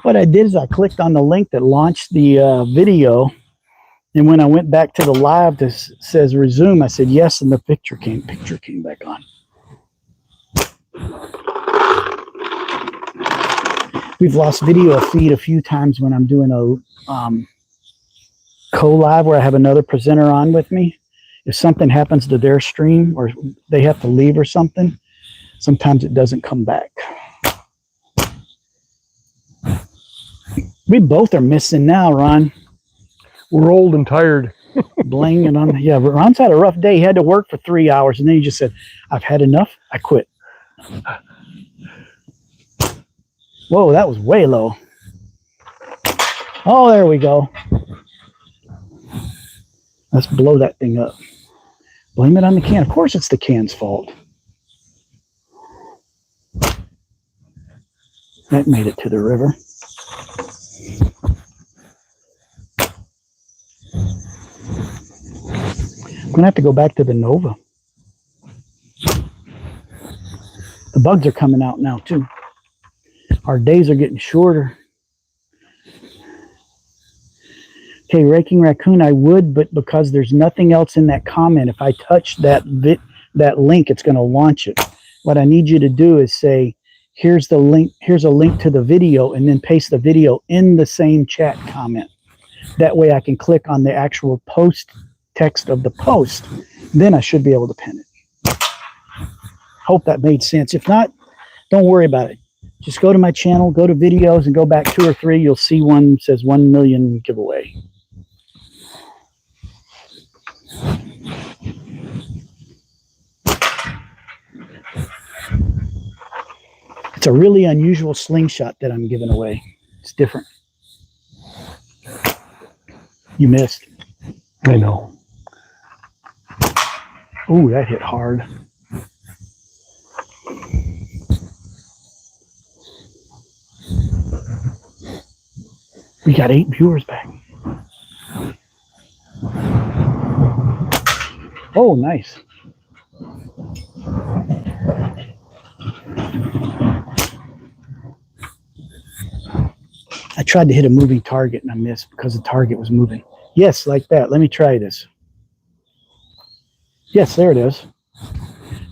What I did is I clicked on the link that launched the video. And when I went back to the live that says resume, I said yes, and the picture came back on. We've lost video feed a few times when I'm doing a co-live where I have another presenter on with me. If something happens to their stream or they have to leave or something, sometimes it doesn't come back. We both are missing now, Ron. We're old and tired. Blaming it on, yeah, Ron's had a rough day. He had to work for 3 hours and then he just said, I've had enough. I quit. Whoa, that was way low. Oh, there we go. Let's blow that thing up. Blame it on the can. Of course it's the can's fault. That made it to the river. I'm going to have to go back to the Nova. The bugs are coming out now, too. Our days are getting shorter. Okay, Raking Raccoon, I would, but because there's nothing else in that comment, if I touch that link, it's going to launch it. What I need you to do is say, here's the link, here's a link to the video, and then paste the video in the same chat comment. That way I can click on the actual post text of the post. Then I should be able to pin it. Hope that made sense. If not, don't worry about it. Just go to my channel, go to videos, and go back 2 or 3. You'll see one that says 1 million giveaway. It's a really unusual slingshot that I'm giving away. It's different. You missed. I know. Ooh, that hit hard. We got 8 viewers back. Oh, nice. I tried to hit a moving target and I missed because the target was moving. Yes, like that. Let me try this. Yes, there it is.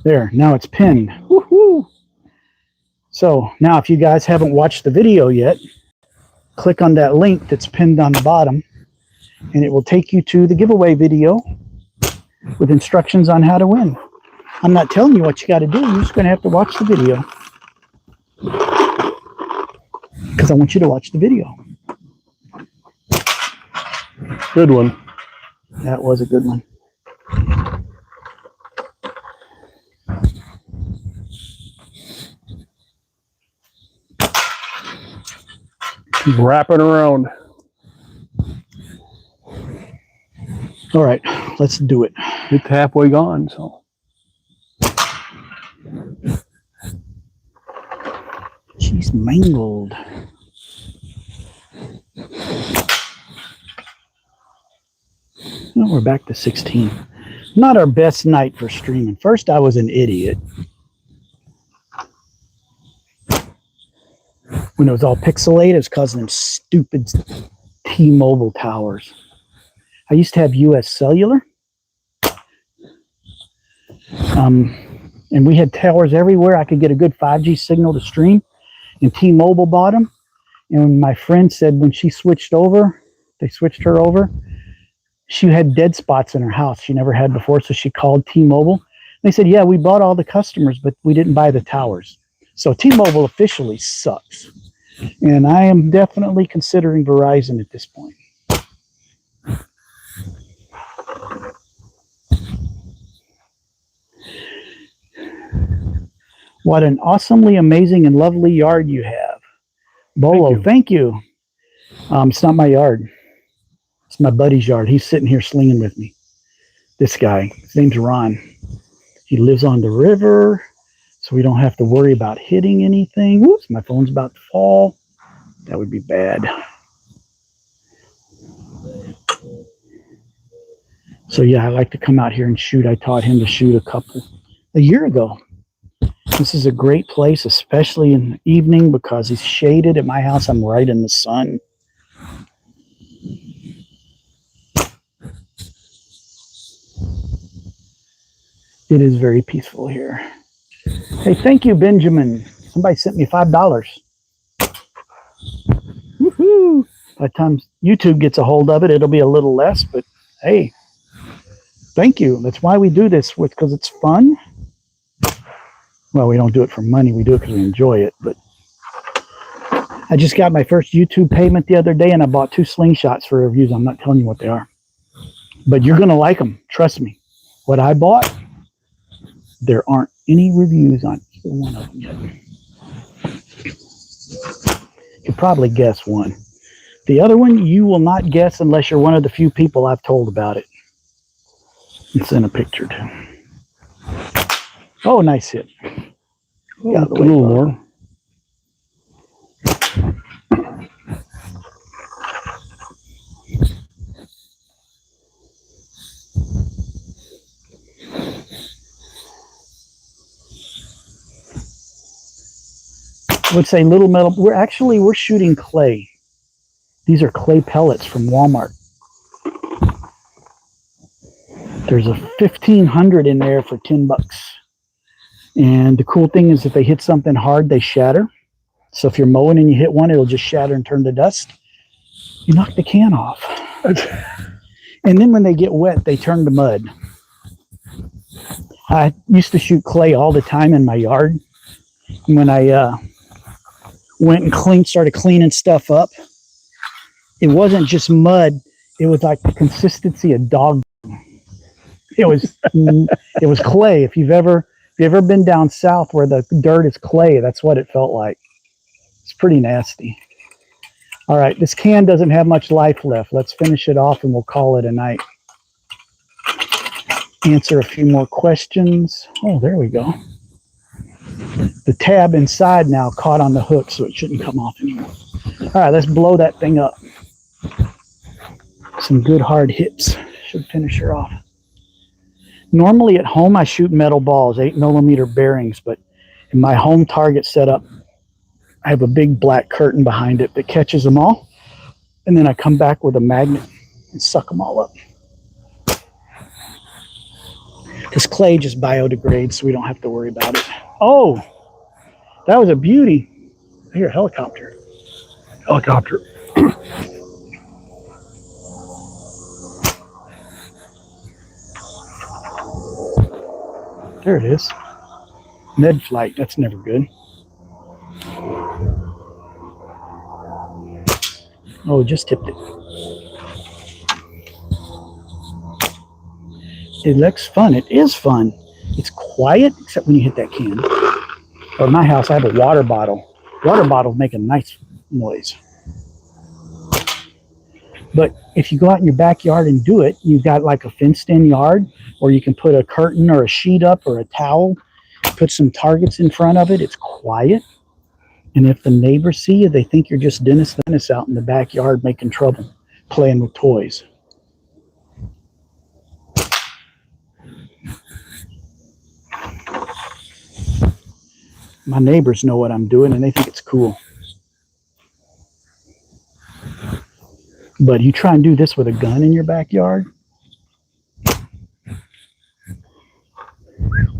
There, now it's pinned. Woohoo! So now if you guys haven't watched the video yet, click on that link that's pinned on the bottom and it will take you to the giveaway video with instructions on how to win. I'm not telling you what you got to do. You're just going to have to watch the video because I want you to watch the video. Good one. That was a good one. Keep wrapping around. All right, let's do it. It's halfway gone, so. She's mangled. Well, we're back to 16. Not our best night for streaming. First, I was an idiot. When it was all pixelated, it was because of them stupid T-Mobile towers. I used to have US Cellular. And we had towers everywhere. I could get a good 5G signal to stream. And T-Mobile bought them. And my friend said when she switched over, they switched her over, she had dead spots in her house she never had before. So she called T-Mobile. They said, yeah, we bought all the customers, but we didn't buy the towers. So T-Mobile officially sucks. And I am definitely considering Verizon at this point. What an awesomely amazing and lovely yard you have. Bolo, thank you. It's not my yard. It's my buddy's yard. He's sitting here slinging with me. This guy, his name's Ron. He lives on the river, so we don't have to worry about hitting anything. Whoops, my phone's about to fall. That would be bad. So yeah, I like to come out here and shoot. I taught him to shoot a year ago. This is a great place, especially in the evening because it's shaded. At my house, I'm right in the sun. It is very peaceful here. Hey, thank you, Benjamin. Somebody sent me $5. Woohoo! By the time YouTube gets a hold of it, it'll be a little less, but hey, thank you. That's why we do this, because it's fun. Well, we don't do it for money. We do it because we enjoy it. But I just got my first YouTube payment the other day, and I bought 2 slingshots for reviews. I'm not telling you what they are. But you're going to like them. Trust me. What I bought, there aren't any reviews on either one of them yet. You could probably guess one. The other one, you will not guess unless you're one of the few people I've told about it. It's in a picture, too. Oh, nice hit. Oh, a little more. I would say little metal. We're shooting clay. These are clay pellets from Walmart. There's a 1500 in there for $10. And the cool thing is if they hit something hard, they shatter. So if you're mowing and you hit one, it'll just shatter and turn to dust. You knock the can off. And then when they get wet, they turn to mud. I used to shoot clay all the time in my yard. When I went and started cleaning stuff up, it wasn't just mud. It was like the consistency of dog. It was clay. If you've ever been down south where the dirt is clay, that's what it felt like. It's pretty nasty. All right, this can doesn't have much life left. Let's finish it off and we'll call it a night. Answer a few more questions. Oh, there we go. The tab inside now caught on the hook, so it shouldn't come off anymore. All right, let's blow that thing up. Some good hard hits should finish her off. Normally at home, I shoot metal balls, 8mm bearings, but in my home target setup, I have a big black curtain behind it that catches them all. And then I come back with a magnet and suck them all up. This clay just biodegrades, so we don't have to worry about it. Oh, that was a beauty. I hear a helicopter. Helicopter. There it is. Med flight, that's never good. Oh, just tipped it. It looks fun. It is fun. It's quiet, except when you hit that can. Or in my house, I have a water bottle. Water bottles make a nice noise. But if you go out in your backyard and do it, you've got like a fenced-in yard, or you can put a curtain or a sheet up or a towel, put some targets in front of it. It's quiet. And if the neighbors see you, they think you're just Dennis out in the backyard making trouble, playing with toys. My neighbors know what I'm doing and they think it's cool. But you try and do this with a gun in your backyard,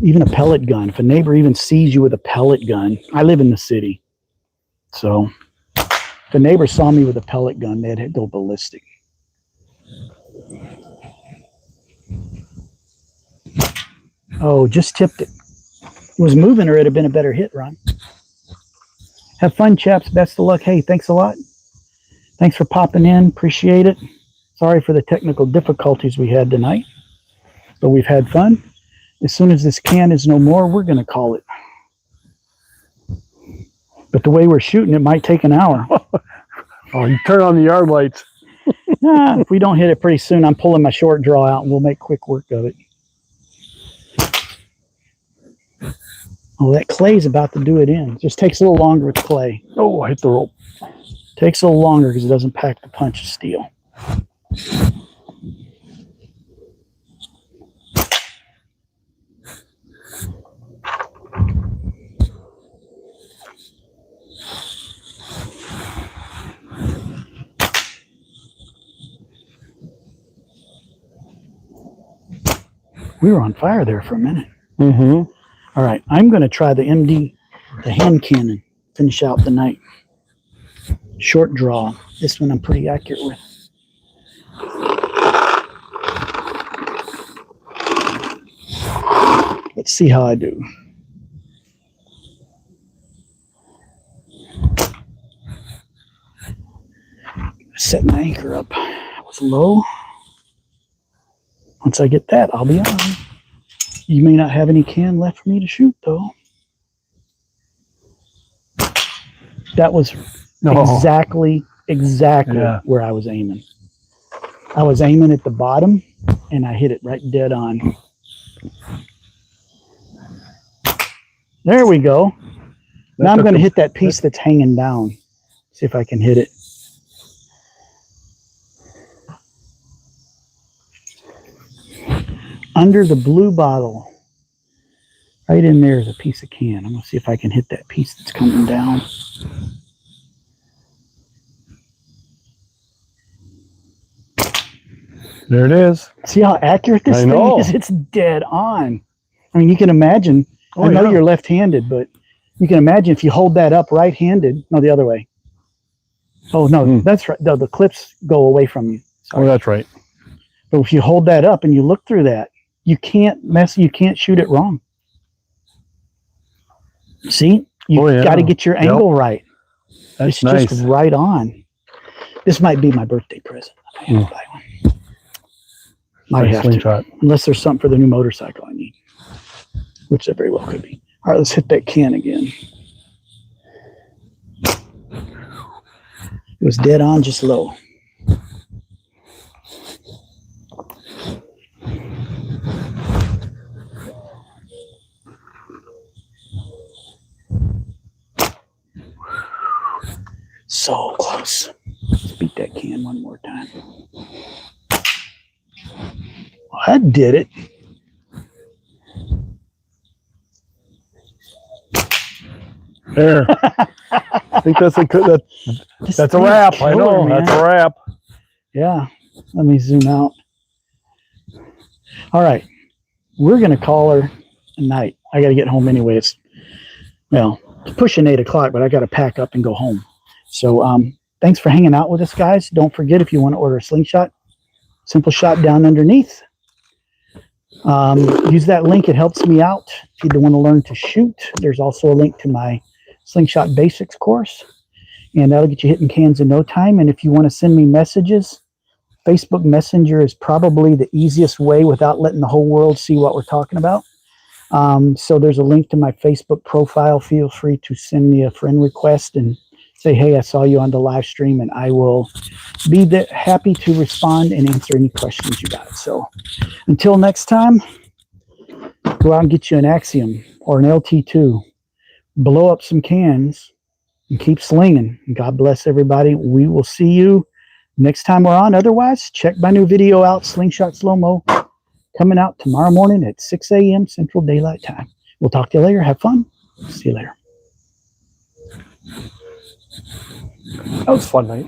even a pellet gun. If a neighbor even sees you with a pellet gun, I live in the city. So if a neighbor saw me with a pellet gun, they'd go ballistic. Oh, just tipped it. It was moving or it'd have been a better hit, Ron. Have fun, chaps. Best of luck. Hey, thanks a lot. Thanks for popping in. Appreciate it. Sorry for the technical difficulties we had tonight, but we've had fun. As soon as this can is no more, we're going to call it. But the way we're shooting, it might take an hour. Oh, you turn on the yard lights. Nah, if we don't hit it pretty soon, I'm pulling my short draw out and we'll make quick work of it. Oh, that clay's about to do it in. It just takes a little longer with clay. Oh, I hit the rope. Takes a little longer because it doesn't pack the punch of steel. We were on fire there for a minute. Mm-hmm. All right, I'm going to try the MD, the hand cannon, finish out the night. Short draw. This one I'm pretty accurate with. Let's see how I do. Set my anchor up. It was low. Once I get that, I'll be on. You may not have any can left for me to shoot, though. That was exactly where I was aiming. I was aiming at the bottom, and I hit it right dead on. There we go. Now I'm going to hit that piece that's hanging down. See if I can hit it. Under the blue bottle, right in there is a piece of can. I'm going to see if I can hit that piece that's coming down. There it is. See how accurate this thing is? It's dead on. I mean, you can imagine. I know you're left-handed, but you can imagine if you hold that up right-handed. No, the other way. Oh, no, that's right. The clips go away from you. Sorry. Oh, that's right. But if you hold that up and you look through that, you can't shoot it wrong. See? You got to get your angle right. That's it's nice. Just right on. This might be my birthday present. I have to buy one. Might have slingshot. to. Unless there's something for the new motorcycle I need. Which there very well could be. All right, let's hit that can again. It was dead on, just low. So close. Let's beat that can one more time. Well, that did it. There. I think that's that's a wrap. I know. That's a wrap. Yeah. Let me zoom out. All right. We're going to call her a night. I got to get home anyways. Well, it's pushing 8 o'clock, but I got to pack up and go home. So thanks for hanging out with us, guys. Don't forget, if you want to order a slingshot, Simpleshot down underneath. Use that link. It helps me out. If you want to learn to shoot, there's also a link to my Slingshot Basics course, and that'll get you hitting cans in no time. And if you want to send me messages, Facebook Messenger is probably the easiest way without letting the whole world see what we're talking about. So there's a link to my Facebook profile. Feel free to send me a friend request and say, hey, I saw you on the live stream, and I will be happy to respond and answer any questions you got. So until next time, go out and get you an Axiom or an LT2, blow up some cans, and keep slinging. God bless everybody. We will see you next time we're on. Otherwise, check my new video out, Slingshot Slow-Mo, coming out tomorrow morning at 6 a.m. Central Daylight Time. We'll talk to you later. Have fun. See you later. That was a fun night.